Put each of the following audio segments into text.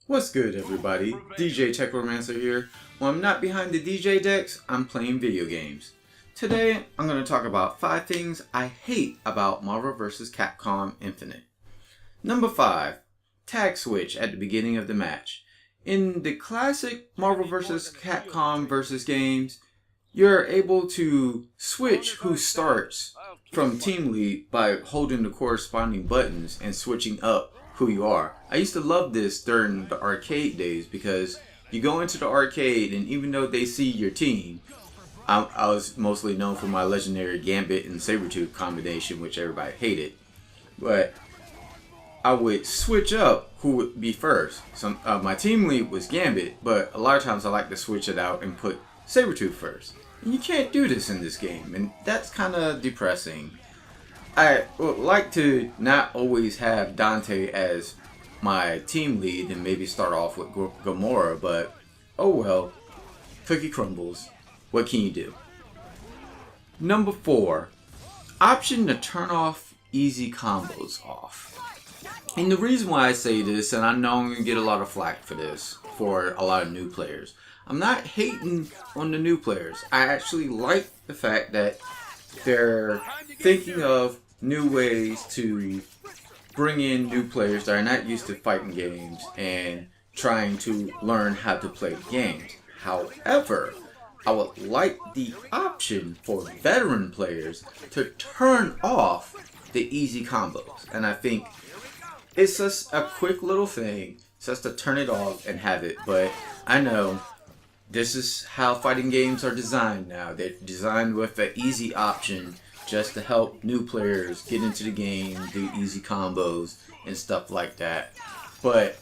What's good, everybody? DJ Techromancer here. When I'm not behind the DJ decks, I'm playing video games. Today, I'm going to talk about 5 things I hate about Marvel vs. Capcom Infinite. Number 5. Tag switch at the beginning of the match. In the classic Marvel vs. Capcom vs. games, you're able to switch who starts from team lead by holding the corresponding buttons and switching up who you are. I used to love this during the arcade days because you go into the arcade and even though they see your team, I was mostly known for my legendary Gambit and Sabretooth combination, which everybody hated, but I would switch up who would be first. My team lead was Gambit, but a lot of times I like to switch it out and put Sabretooth first. And you can't do this in this game, and that's kind of depressing. I would like to not always have Dante as my team lead and maybe start off with Gamora, but oh well, cookie crumbles. What can you do? Number 4, option to turn off easy combos off. And the reason why I say this, and I know I'm going to get a lot of flack for this, for a lot of new players. I'm not hating on the new players. I actually like the fact that they're thinking of new ways to bring in new players that are not used to fighting games and trying to learn how to play games. However, I would like the option for veteran players to turn off the easy combos. And I think it's just a quick little thing, just to turn it off and have it. But I know this is how fighting games are designed now. They're designed with an easy option just to help new players get into the game, do easy combos and stuff like that. But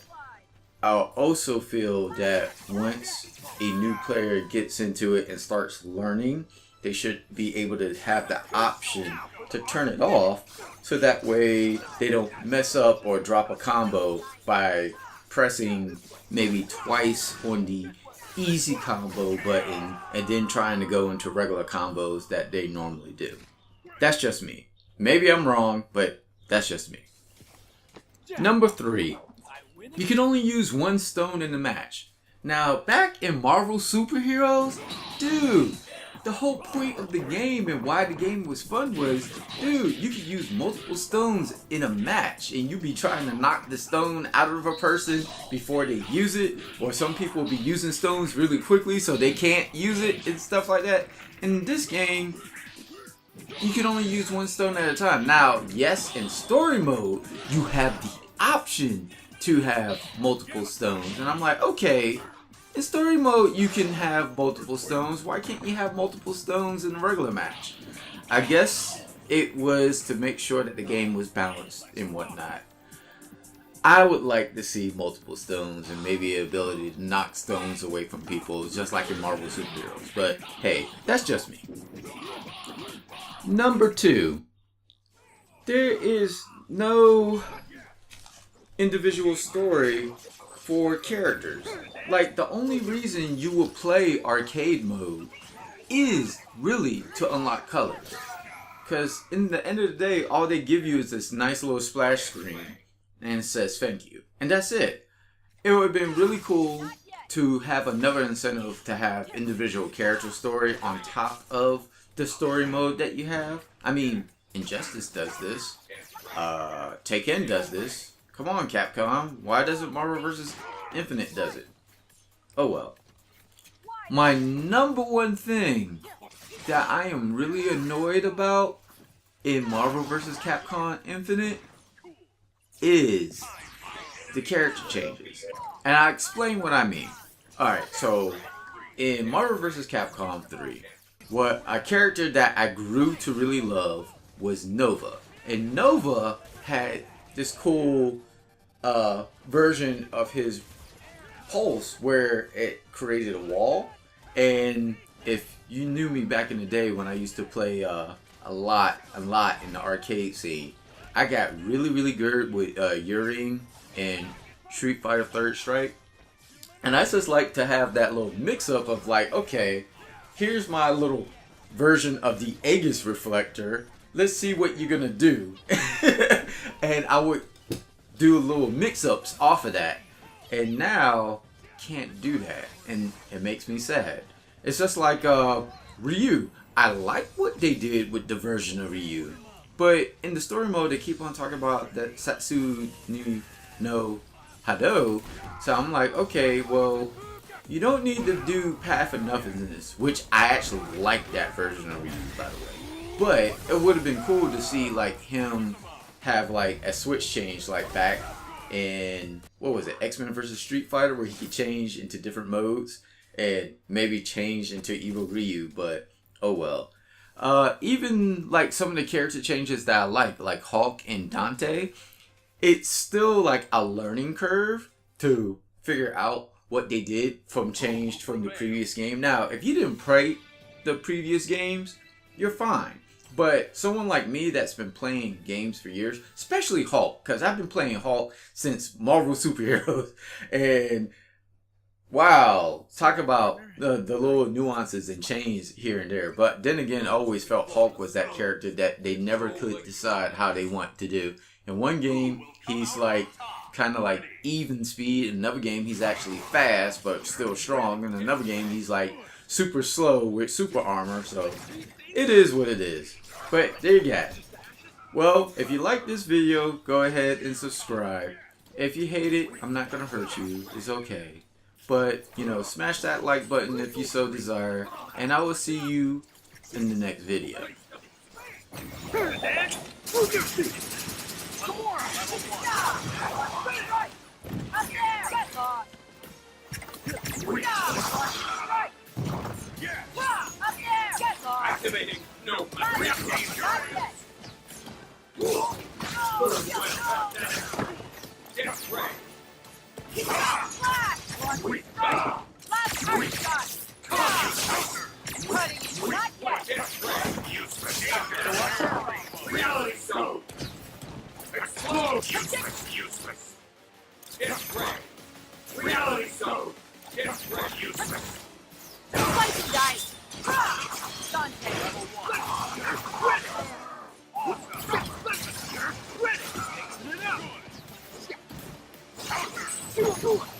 I also feel that once a new player gets into it and starts learning, they should be able to have the option to turn it off so that way they don't mess up or drop a combo by pressing maybe twice on the easy combo button and then trying to go into regular combos that they normally do. That's just me. Maybe I'm wrong, but that's just me. Number 3. You can only use 1 stone in the match. Now, back in Marvel Superheroes, dude, the whole point of the game and why the game was fun was, dude, you could use multiple stones in a match and you be trying to knock the stone out of a person before they use it, or some people will be using stones really quickly so they can't use it and stuff like that. In this game, you can only use 1 stone at a time. Now, yes, in story mode, you have the option to have multiple stones. And I'm like, okay, in story mode, you can have multiple stones. Why can't you have multiple stones in a regular match? I guess it was to make sure that the game was balanced and whatnot. I would like to see multiple stones and maybe an ability to knock stones away from people, just like in Marvel Superheroes. But hey, that's just me. Number 2. There is no individual story for characters. Like, the only reason you will play arcade mode is really to unlock colors. Because in the end of the day, all they give you is this nice little splash screen and it says thank you. And that's it. It would have been really cool to have another incentive to have individual character story on top of the story mode that you have. I mean, Injustice does this. Taken does this. Come on, Capcom. Why doesn't Marvel vs. Infinite does it? Oh well. My number 1 thing that I am really annoyed about in Marvel vs. Capcom Infinite is the character changes. And I'll explain what I mean. Alright, so in Marvel vs. Capcom 3, a character that I grew to really love was Nova. And Nova had this cool version of his pulse where it created a wall. And if you knew me back in the day when I used to play a lot in the arcade scene, I got really good with Yuri and Street Fighter 3rd Strike. And I just like to have that little mix up of like, okay, here's my little version of the Aegis Reflector. Let's see what you're gonna do. And I would do little mix-ups off of that. And now can't do that, and it makes me sad. It's just like Ryu. I like what they did with the version of Ryu, but in the story mode they keep on talking about that Satsu no Hado. So I'm like, okay, well, you don't need to do Path of Nothingness, which I actually like that version of Ryu, by the way. But it would have been cool to see like him have like a switch change, like back in, what was it, X-Men versus Street Fighter, where he could change into different modes and maybe change into Evil Ryu. But oh well. Even like some of the character changes that I like Hulk and Dante, it's still like a learning curve to figure out what they did from changed from the previous game. Now, if you didn't play the previous games, you're fine. But someone like me that's been playing games for years, especially Hulk, because I've been playing Hulk since Marvel Superheroes, and wow, talk about the little nuances and changes here and there. But then again, I always felt Hulk was that character that they never could decide how they want to do. In one game, he's like kind of like even speed. In another game, he's actually fast but still strong. In another game, he's like super slow with super armor. So it is what it is. But there you go. Well, if you like this video, go ahead and subscribe. If you hate it, I'm not gonna hurt you. It's okay. But, you know, smash that like button if you so desire. And I will see you in the next video. Activating. No. Get ready. Reality zone. Explode. Useless. Get ready. Reality zone. Get ready. Useless. Slice and dice. Dante level 1.